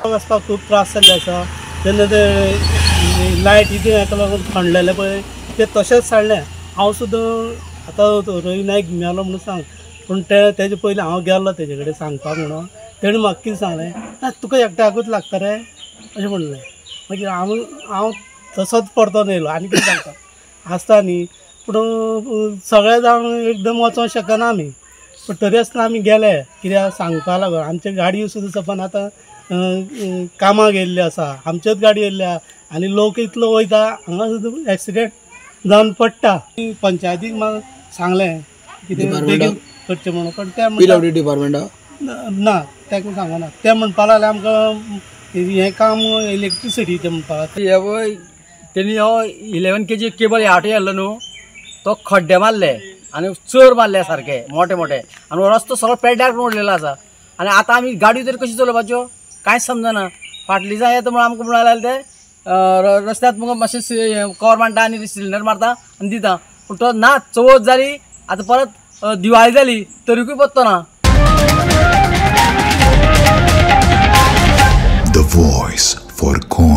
वचपाक खूब त्रास जाल्ले आसा जेन्ना ते लायट इथे हाका लागून खणलेले पळय ते तशेंच सारले। हांव सुद्दां आतां रवी नायक मेलो म्हणून सांग पूण तेजे पयलीं हांव गेल्लो तेजे कडेन सांगपाक म्हणून तेणें म्हाका कितें सांगलें तुका एकट्याकूच लागता रे अशें म्हणलें। मागीर हांव तसोच परतोन येयलो आनी कितें सांगता आसता न्ही पूण सगळे जावन एकदम वचोंक शकना आमी पूण तरी आसतना आमी गेले कित्याक सांगपा लागून आमचे गाडयो सुद्दां सपोन आतां कामाक येयल्ल्यो आसा आमच्योच गाडयो येयल्ल्या आनी लोक इतलो वयता हांगा सुद्दां एक्सिडेंट जावन पडटा। पंचायतीक म्हाका सांगलें कितें बेगीन करचें म्हणून पण ते डिपार्टमेंटा ना ताका सांगना ते म्हणपा लागले आमकां हें काम इलेक्ट्रिसिटीचें म्हणपा लागले। तेणी हो 11 kg केबल हाटी हाडलो न्हू तो खड्डे मारले आनी चर मारले सारके मोठे मोठे आनी हो रस्तो सगळो पेड्ड्यार मोडलेलो आसा आनी आतां आमी गाडयो तरी कशी चलोवपाच्यो कांयच समजना। फाटली जाय येता म्हूण आमकां म्हणून लागले ते रस्त्यात मुगो मातशें कवर मारता आनी सिलिंडर मारता आनी दिता पूण तो ना चवथ जाली आतां परत दिवाळी जाली तरीकूय पत्तो ना। The voice for Con.